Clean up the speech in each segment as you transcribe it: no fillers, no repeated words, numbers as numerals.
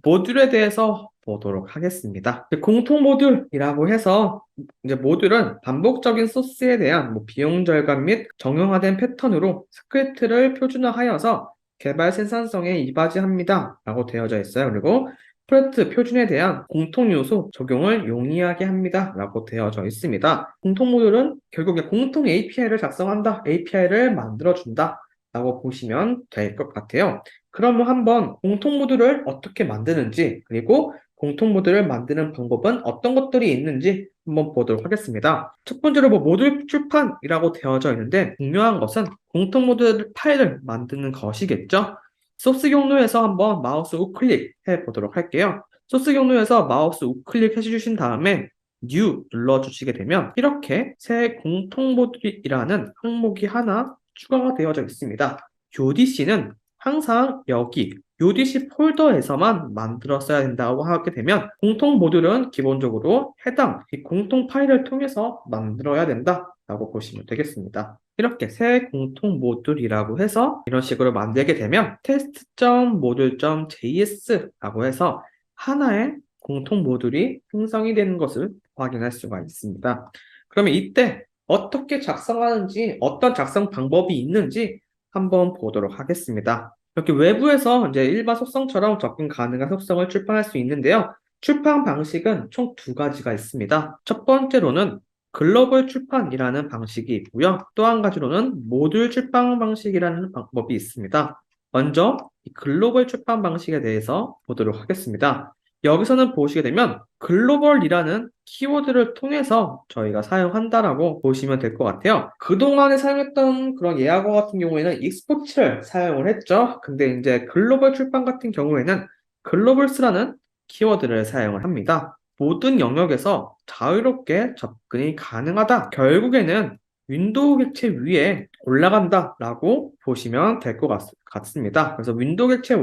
모듈에 대해서 보도록 하겠습니다. 공통 모듈이라고 해서 이제 모듈은 반복적인 소스에 대한 비용 절감 및 정형화된 패턴으로 스크립트를 표준화하여서 개발 생산성에 이바지합니다. 라고 되어져 있어요. 그리고 프로젝트 표준에 대한 공통 요소 적용을 용이하게 합니다. 라고 되어져 있습니다. 공통 모듈은 결국에 공통 API를 작성한다. API를 만들어준다. 라고 보시면 될 것 같아요. 그러면 한번 공통 모듈을 어떻게 만드는지, 그리고 공통 모듈을 만드는 방법은 어떤 것들이 있는지 한번 보도록 하겠습니다. 첫 번째로 모듈 출판이라고 되어져 있는데, 중요한 것은 공통 모듈 파일을 만드는 것이겠죠. 소스 경로에서 한번 마우스 우클릭 해 보도록 할게요. 소스 경로에서 마우스 우클릭 해주신 다음에 New 눌러주시게 되면 이렇게 새 공통 모듈이라는 항목이 하나 추가가 되어져 있습니다. UDC는 항상 여기 UDC 폴더에서만 만들었어야 된다고 하게 되면 공통 모듈은 기본적으로 해당 이 공통 파일을 통해서 만들어야 된다라고 보시면 되겠습니다. 이렇게 새 공통 모듈이라고 해서 이런 식으로 만들게 되면 test.module.js라고 해서 하나의 공통 모듈이 생성이 되는 것을 확인할 수가 있습니다. 그러면 이때 어떻게 작성하는지, 어떤 작성 방법이 있는지 한번 보도록 하겠습니다. 이렇게 외부에서 이제 일반 속성처럼 접근 가능한 속성을 출판할 수 있는데요. 출판 방식은 총 두 가지가 있습니다. 첫 번째로는 글로벌 출판이라는 방식이 있고요. 또 한 가지로는 모듈 출판 방식이라는 방법이 있습니다. 먼저 이 글로벌 출판 방식에 대해서 보도록 하겠습니다. 여기서는 보시게 되면 글로벌이라는 키워드를 통해서 저희가 사용한다라고 보시면 될 것 같아요. 그동안에 사용했던 그런 예약어 같은 경우에는 익스포츠를 사용을 했죠. 근데 이제 글로벌 출판 같은 경우에는 글로벌스라는 키워드를 사용을 합니다. 모든 영역에서 자유롭게 접근이 가능하다. 결국에는 윈도우 객체 위에 올라간다라고 보시면 될 것 같습니다. 그래서 윈도우 객체에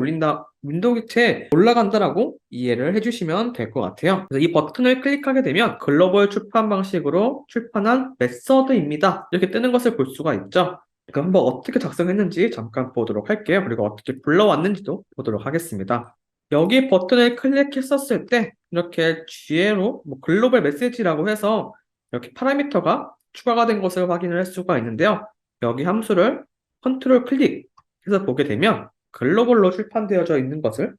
올라간다라고 이해를 해주시면 될 것 같아요. 그래서 이 버튼을 클릭하게 되면 글로벌 출판 방식으로 출판한 메서드입니다. 이렇게 뜨는 것을 볼 수가 있죠. 그럼 한번 어떻게 작성했는지 잠깐 보도록 할게요. 그리고 어떻게 불러왔는지도 보도록 하겠습니다. 여기 버튼을 클릭했었을 때 이렇게 GL로 글로벌 메시지라고 해서 이렇게 파라미터가 추가가 된 것을 확인을 할 수가 있는데요. 여기 함수를 컨트롤 클릭해서 보게 되면 글로벌로 출판되어져 있는 것을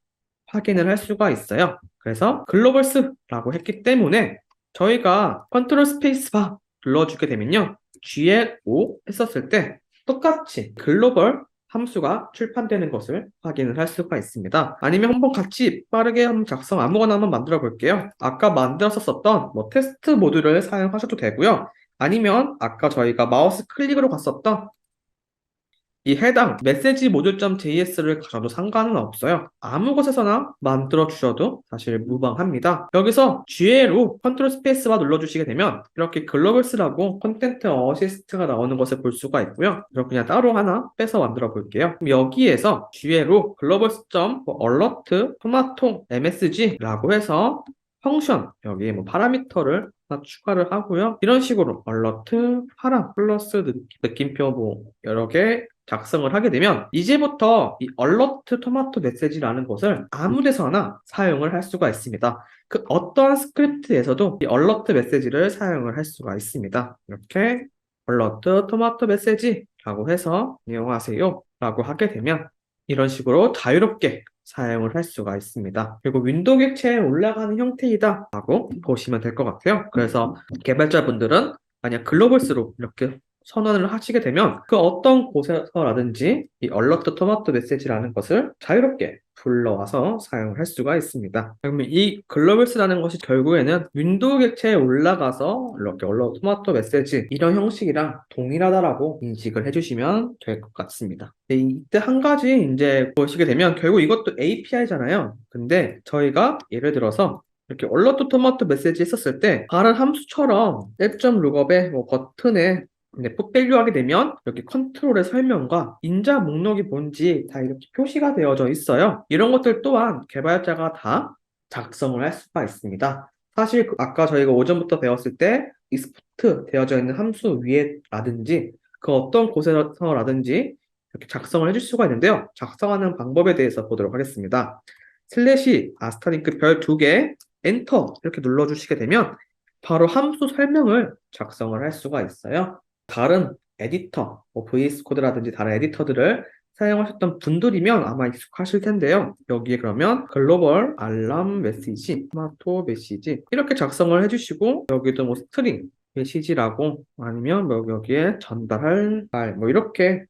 확인을 할 수가 있어요. 그래서 글로벌스라고 했기 때문에 저희가 컨트롤 스페이스바 눌러주게 되면요. GLO 했었을 때 똑같이 글로벌 함수가 출판되는 것을 확인을 할 수가 있습니다. 아니면 한번 같이 빠르게 한번 아무거나 한번 만들어 볼게요. 아까 만들었었던 테스트 모듈을 사용하셔도 되고요. 아니면 아까 저희가 마우스 클릭으로 갔었던 이 해당 메시지 모듈.js를 가셔도 상관은 없어요. 아무 곳에서나 만들어 주셔도 사실 무방합니다. 여기서 GL로 컨트롤 스페이스바 눌러주시게 되면 이렇게 글로벌스라고 컨텐트 어시스트가 나오는 것을 볼 수가 있고요. 그럼 그냥 따로 하나 빼서 만들어 볼게요. 그럼 여기에서 GL로 글로벌스.alert 토마토 msg라고 해서 펑션 여기에 파라미터를 하나 추가를 하고요. 이런 식으로 alert 파라 플러스 느낌표 여러 개 작성을 하게 되면 이제부터 이 alert 토마토 메시지라는 것을 아무 데서나 사용을 할 수가 있습니다. 그 어떠한 스크립트에서도 이 alert 메시지를 사용을 할 수가 있습니다. 이렇게 alert 토마토 메시지라고 해서 이용하세요 라고 하게 되면 이런 식으로 자유롭게 사용을 할 수가 있습니다. 그리고 윈도우 객체에 올라가는 형태이다 라고 보시면 될 것 같아요. 그래서 개발자분들은 만약 글로벌스로 이렇게 선언을 하시게 되면 그 어떤 곳에서라든지 이 alert 토마토 메시지라는 것을 자유롭게 불러와서 사용을 할 수가 있습니다. 그러면 이 글로벌스라는 것이 결국에는 윈도우 객체에 올라가서 이렇게 alert 토마토 메시지 이런 형식이랑 동일하다라고 인식을 해주시면 될 것 같습니다. 이때 한 가지 이제 보시게 되면 결국 이것도 API잖아요. 근데 저희가 예를 들어서 이렇게 alert 토마토 메시지 했었을 때 다른 함수처럼 앱.lookup의 버튼에 풋밸류 하게 되면 이렇게 컨트롤의 설명과 인자 목록이 뭔지 다 이렇게 표시가 되어져 있어요. 이런 것들 또한 개발자가 다 작성을 할 수가 있습니다. 사실 아까 저희가 오전부터 배웠을 때 익스포트 되어져 있는 함수 위에라든지 그 어떤 곳에서라든지 이렇게 작성을 해줄 수가 있는데요. 작성하는 방법에 대해서 보도록 하겠습니다. 슬래시 아스타링크 별 2개 엔터 이렇게 눌러주시게 되면 바로 함수 설명을 작성을 할 수가 있어요. 다른 에디터, VS 코드라든지 다른 에디터들을 사용하셨던 분들이면 아마 익숙하실 텐데요. 여기에 그러면 글로벌 알람 메시지, 토마토 메시지 이렇게 작성을 해주시고 여기도 뭐 스트링 메시지라고 아니면 뭐 여기에 전달할 말 뭐 이렇게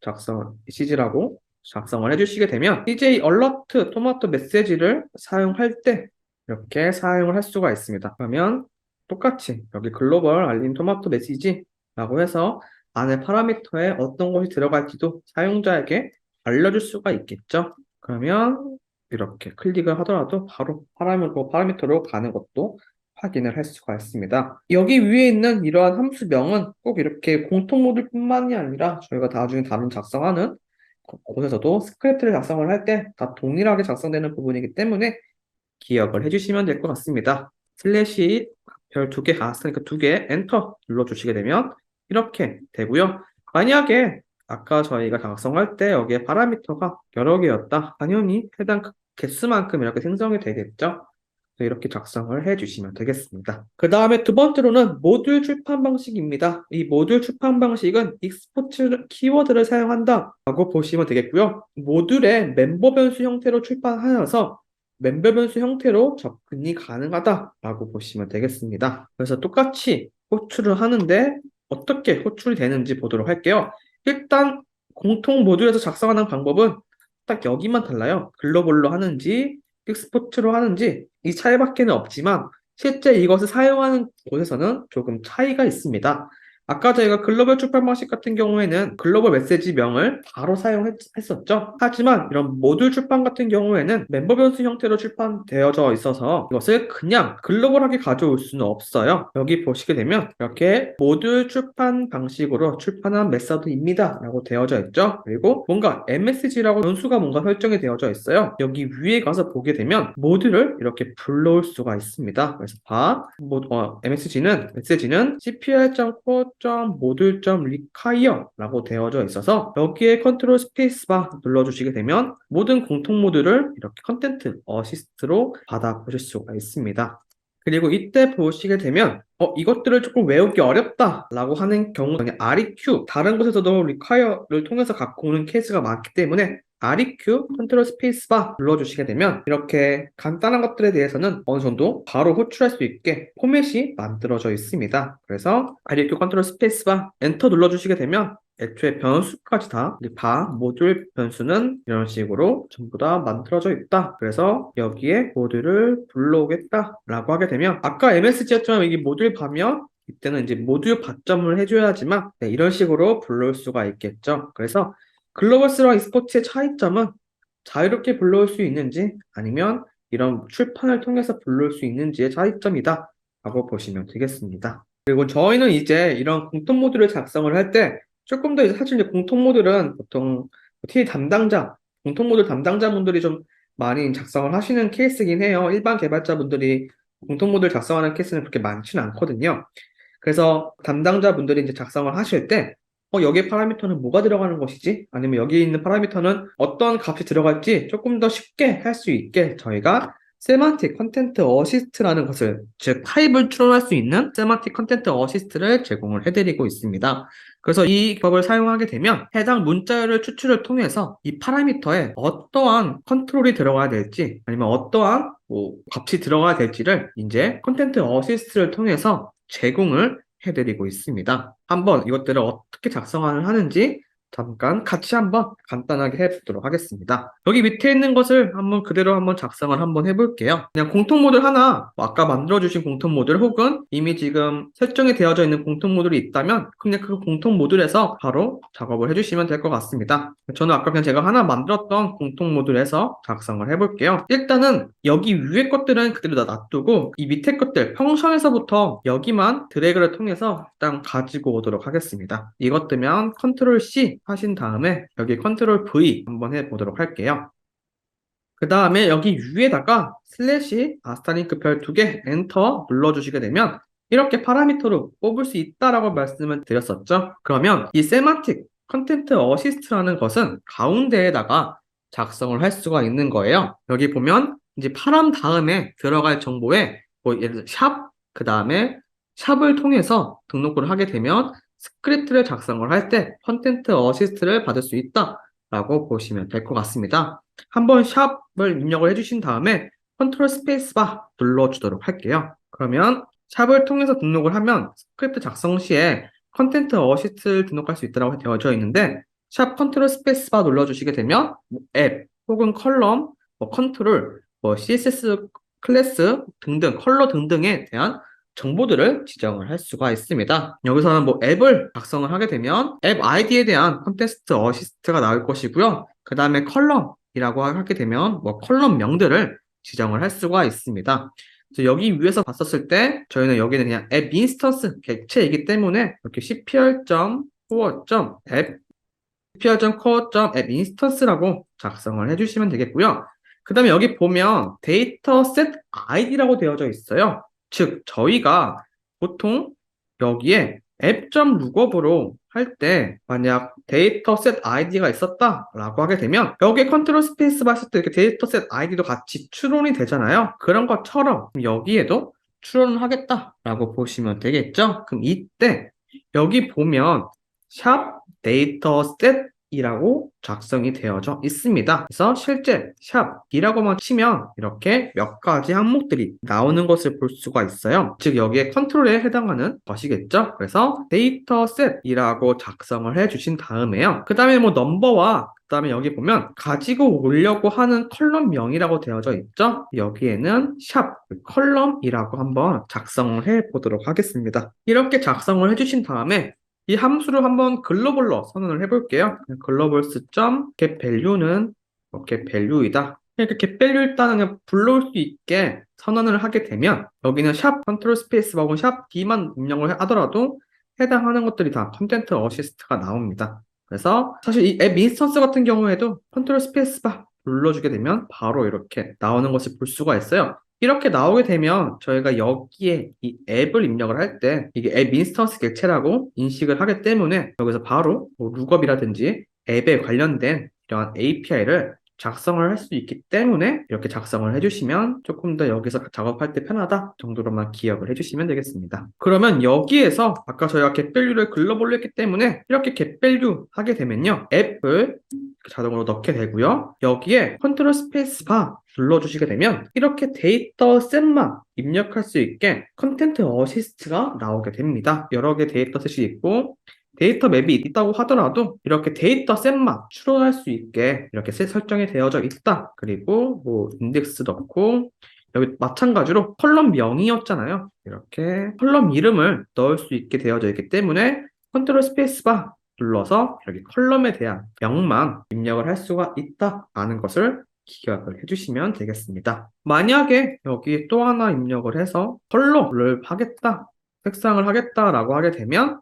메시지라고 작성을 해주시게 되면 CJ 얼러트 토마토 메시지를 사용할 때 이렇게 사용을 할 수가 있습니다. 그러면 똑같이 여기 글로벌 알림 토마토 메시지라고 해서 안에 파라미터에 어떤 것이 들어갈지도 사용자에게 알려줄 수가 있겠죠. 그러면 이렇게 클릭을 하더라도 바로 파라미터로 가는 것도 확인을 할 수가 있습니다. 여기 위에 있는 이러한 함수명은 꼭 이렇게 공통 모듈뿐만이 아니라 저희가 나중에 다른 작성하는 곳에서도 스크립트를 작성을 할 때 다 동일하게 작성되는 부분이기 때문에 기억을 해주시면 될 것 같습니다. 슬래시 별 2개, 아스타링크 2개 엔터 눌러주시게 되면 이렇게 되고요. 만약에 아까 저희가 작성할 때 여기에 파라미터가 여러 개였다. 당연히 해당 개수만큼 이렇게 생성이 되겠죠. 이렇게 작성을 해주시면 되겠습니다. 그 다음에 두 번째로는 모듈 출판 방식입니다. 이 모듈 출판 방식은 익스포트 키워드를 사용한다 라고 보시면 되겠고요. 모듈의 멤버 변수 형태로 출판하여서 멤버 변수 형태로 접근이 가능하다라고 보시면 되겠습니다. 그래서 똑같이 호출을 하는데 어떻게 호출이 되는지 보도록 할게요. 일단 공통 모듈에서 작성하는 방법은 딱 여기만 달라요. 글로벌로 하는지 익스포트로 하는지 이 차이밖에는 없지만 실제 이것을 사용하는 곳에서는 조금 차이가 있습니다. 아까 저희가 글로벌 출판 방식 같은 경우에는 글로벌 메시지명을 바로 사용했었죠. 하지만 이런 모듈 출판 같은 경우에는 멤버 변수 형태로 출판되어져 있어서 이것을 그냥 글로벌하게 가져올 수는 없어요. 여기 보시게 되면 이렇게 모듈 출판 방식으로 출판한 메서드입니다 라고 되어져 있죠. 그리고 뭔가 MSG라고 변수가 뭔가 설정이 되어져 있어요. 여기 위에 가서 보게 되면 모듈을 이렇게 불러올 수가 있습니다. 그래서 MSG는 cpr.core.module.require 라고 되어져 있어서 여기에 컨트롤 스페이스바 눌러주시게 되면 모든 공통 모듈을 이렇게 컨텐트 어시스트로 받아보실 수가 있습니다. 그리고 이때 보시게 되면 이것들을 조금 외우기 어렵다 라고 하는 경우는 REQ 다른 곳에서도 require를 통해서 갖고 오는 케이스가 많기 때문에 REQ 컨트롤 스페이스바 눌러주시게 되면 이렇게 간단한 것들에 대해서는 어느 정도 바로 호출할 수 있게 포맷이 만들어져 있습니다. 그래서 REQ 컨트롤 스페이스바 엔터 눌러주시게 되면 애초에 변수까지 다 모듈 변수는 이런 식으로 전부 다 만들어져 있다. 그래서 여기에 모듈을 불러오겠다 라고 하게 되면 아까 MSG였지만 이게 모듈 바면 이때는 이제 모듈 바점을 해줘야지만 이런 식으로 불러올 수가 있겠죠. 그래서 글로벌스랑 e스포츠의 차이점은 자유롭게 불러올 수 있는지 아니면 이런 출판을 통해서 불러올 수 있는지의 차이점이다 라고 보시면 되겠습니다. 그리고 저희는 이제 이런 공통 모듈을 작성을 할 때 조금 더 사실 이제 공통 모듈은 보통 공통 모듈 담당자분들이 좀 많이 작성을 하시는 케이스긴 해요. 일반 개발자분들이 공통 모듈 작성하는 케이스는 그렇게 많지는 않거든요. 그래서 담당자분들이 이제 작성을 하실 때 여기에 파라미터는 뭐가 들어가는 것이지? 아니면 여기 있는 파라미터는 어떤 값이 들어갈지 조금 더 쉽게 할 수 있게 저희가 세만틱 컨텐트 어시스트라는 것을 즉 타입을 추론할 수 있는 세만틱 컨텐트 어시스트를 제공을 해드리고 있습니다. 그래서 이 기법을 사용하게 되면 해당 문자열의 추출을 통해서 이 파라미터에 어떠한 컨트롤이 들어가야 될지 아니면 어떠한 값이 들어가야 될지를 이제 컨텐트 어시스트를 통해서 제공을 해드리고 있습니다. 한번 이것들을 어떻게 작성을 하는지 잠깐 같이 한번 간단하게 해보도록 하겠습니다. 여기 밑에 있는 것을 그대로 한번 작성을 한번 해볼게요. 그냥 공통 모듈 하나, 아까 만들어주신 공통 모듈 혹은 이미 지금 설정이 되어져 있는 공통 모듈이 있다면 그냥 그 공통 모듈에서 바로 작업을 해주시면 될 것 같습니다. 저는 아까 그냥 제가 하나 만들었던 공통 모듈에서 작성을 해볼게요. 일단은 여기 위에 것들은 그대로 놔두고 이 밑에 것들 펑션에서부터 여기만 드래그를 통해서 일단 가지고 오도록 하겠습니다. 이것들면 컨트롤 C 하신 다음에 여기 컨트롤 V 한번 해보도록 할게요. 그 다음에 여기 위에다가 슬래시 아스타링크 별 2개 엔터 눌러주시게 되면 이렇게 파라미터로 뽑을 수 있다라고 말씀을 드렸었죠. 그러면 이 세만틱 컨텐트 어시스트라는 것은 가운데에다가 작성을 할 수가 있는 거예요. 여기 보면 이제 파람 다음에 들어갈 정보에 뭐 예를 들어 샵, 그 다음에 샵을 통해서 등록을 하게 되면 스크립트를 작성을 할 때 컨텐트 어시스트를 받을 수 있다라고 보시면 될 것 같습니다. 한번 샵을 입력을 해주신 다음에 컨트롤 스페이스바 눌러주도록 할게요. 그러면 샵을 통해서 등록을 하면 스크립트 작성 시에 컨텐트 어시스트를 등록할 수 있다고 되어져 있는데 샵 컨트롤 스페이스바 눌러주시게 되면 앱 혹은 컬럼, 뭐 컨트롤, 뭐 CSS 클래스 등등 컬러 등등에 대한 정보들을 지정을 할 수가 있습니다. 여기서는 뭐 앱을 작성을 하게 되면 앱 아이디에 대한 컨텍스트 어시스트가 나올 것이고요. 그 다음에 컬럼이라고 하게 되면 뭐 컬럼명들을 지정을 할 수가 있습니다. 그래서 여기 위에서 봤었을 때 저희는 여기는 그냥 앱 인스턴스 객체이기 때문에 이렇게 cpr.core.app cpr.core.app 인스턴스라고 작성을 해주시면 되겠고요. 그 다음에 여기 보면 데이터셋 id라고 되어져 있어요. 즉 저희가 보통 여기에 app.lookup으로 할 때 만약 데이터셋 id가 있었다라고 하게 되면 여기에 컨트롤 스페이스 봤을 때 이렇게 데이터셋 id도 같이 추론이 되잖아요. 그런 것처럼 여기에도 추론을 하겠다라고 보시면 되겠죠. 그럼 이때 여기 보면 샵 데이터셋 이라고 작성이 되어져 있습니다. 그래서 실제 샵이라고만 치면 이렇게 몇 가지 항목들이 나오는 것을 볼 수가 있어요. 즉 여기에 컨트롤에 해당하는 것이겠죠. 그래서 데이터셋이라고 작성을 해주신 다음에요. 그 다음에 뭐 넘버와 그 다음에 여기 보면 가지고 오려고 하는 컬럼명이라고 되어져 있죠. 여기에는 샵 컬럼이라고 한번 작성을 해 보도록 하겠습니다. 이렇게 작성을 해주신 다음에 이 함수를 한번 글로벌로 선언을 해볼게요. global's.getValue는 getValue이다. 이렇게 getValue 일단은 그냥 불러올 수 있게 선언을 하게 되면 여기는 샵 컨트롤 스페이스 혹은 샵 D만 입력을 하더라도 해당하는 것들이 다 컨텐트 어시스트가 나옵니다. 그래서 사실 이 앱 인스턴스 같은 경우에도 컨트롤 스페이스 바 눌러주게 되면 바로 이렇게 나오는 것을 볼 수가 있어요. 이렇게 나오게 되면 저희가 여기에 이 앱을 입력을 할 때 이게 앱 인스턴스 객체라고 인식을 하기 때문에 여기서 바로 뭐 룩업이라든지 앱에 관련된 이러한 API를 작성을 할 수 있기 때문에 이렇게 작성을 해주시면 조금 더 여기서 작업할 때 편하다 정도로만 기억을 해주시면 되겠습니다. 그러면 여기에서 아까 저희가 getValue를 글로벌로 했기 때문에 이렇게 getValue 하게 되면요. 앱을 자동으로 넣게 되고요. 여기에 컨트롤 스페이스 바 눌러주시게 되면 이렇게 데이터 셋만 입력할 수 있게 컨텐트 어시스트가 나오게 됩니다. 여러 개 데이터 셋이 있고 데이터 맵이 있다고 하더라도 이렇게 데이터 셋만 추론할 수 있게 이렇게 셋 설정이 되어져 있다. 그리고 뭐 인덱스 넣고 여기 마찬가지로 컬럼 명이었잖아요. 이렇게 컬럼 이름을 넣을 수 있게 되어져 있기 때문에 컨트롤 스페이스바 눌러서 여기 컬럼에 대한 명만 입력을 할 수가 있다라는 것을 기억을 해주시면 되겠습니다. 만약에 여기 또 하나 입력을 해서 컬러를 하겠다, 색상을 하겠다라고 하게 되면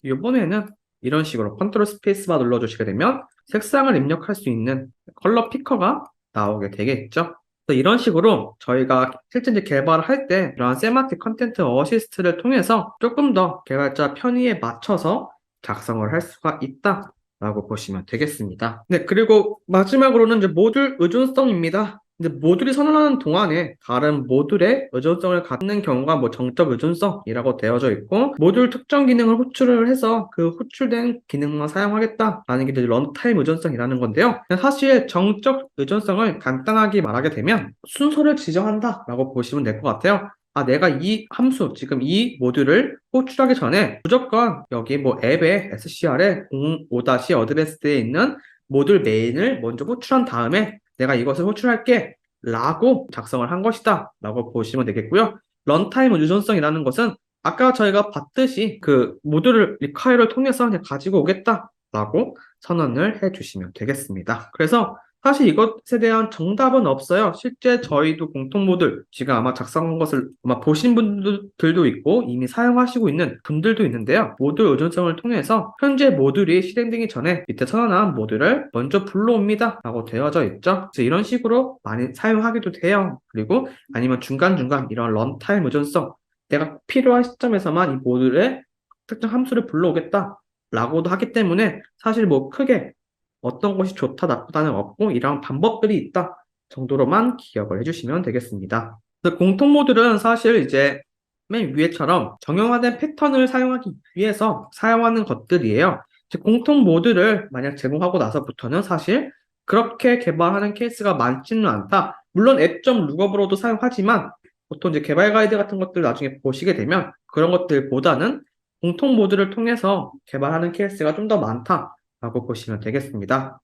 이번에는 이런 식으로 컨트롤 스페이스바 눌러주시게 되면 색상을 입력할 수 있는 컬러 피커가 나오게 되겠죠. 그래서 이런 식으로 저희가 실제 이제 개발을 할 때 이러한 세마틱 컨텐트 어시스트를 통해서 조금 더 개발자 편의에 맞춰서 작성을 할 수가 있다라고 보시면 되겠습니다. 네, 그리고 마지막으로는 이제 모듈 의존성입니다. 이제 모듈이 선언하는 동안에 다른 모듈의 의존성을 갖는 경우가 뭐 정적 의존성이라고 되어져 있고 모듈 특정 기능을 호출을 해서 그 호출된 기능만 사용하겠다라는 게 이제 런타임 의존성이라는 건데요. 사실 정적 의존성을 간단하게 말하게 되면 순서를 지정한다라고 보시면 될 것 같아요. 아, 내가 이 함수, 지금 이 모듈을 호출하기 전에 무조건 여기 뭐 앱의 SCR에 05-어드밴스드에 있는 모듈 메인을 먼저 호출한 다음에 내가 이것을 호출할게 라고 작성을 한 것이다 라고 보시면 되겠고요. 런타임 유전성이라는 것은 아까 저희가 봤듯이 그 모듈을 리콰이어를 통해서 그냥 가지고 오겠다 라고 선언을 해주시면 되겠습니다. 그래서 사실 이것에 대한 정답은 없어요. 실제 저희도 공통 모듈 지금 아마 작성한 것을 아마 보신 분들도 있고 이미 사용하시고 있는 분들도 있는데요. 모듈 의존성을 통해서 현재 모듈이 실행되기 전에 밑에 선언한 모듈을 먼저 불러옵니다 라고 되어져 있죠. 그래서 이런 식으로 많이 사용하기도 돼요. 그리고 아니면 중간중간 이런 런타임 의존성 내가 필요한 시점에서만 이 모듈의 특정 함수를 불러오겠다 라고도 하기 때문에 사실 뭐 크게 어떤 것이 좋다, 나쁘다는 없고 이러한 방법들이 있다 정도로만 기억을 해주시면 되겠습니다. 그래서 공통 모듈은 사실 이제 맨 위에처럼 정형화된 패턴을 사용하기 위해서 사용하는 것들이에요. 이제 공통 모듈을 만약 제공하고 나서부터는 사실 그렇게 개발하는 케이스가 많지는 않다. 물론 앱.룩업으로도 사용하지만 보통 이제 개발 가이드 같은 것들 나중에 보시게 되면 그런 것들보다는 공통 모듈을 통해서 개발하는 케이스가 좀 더 많다라고 보시면 되겠습니다.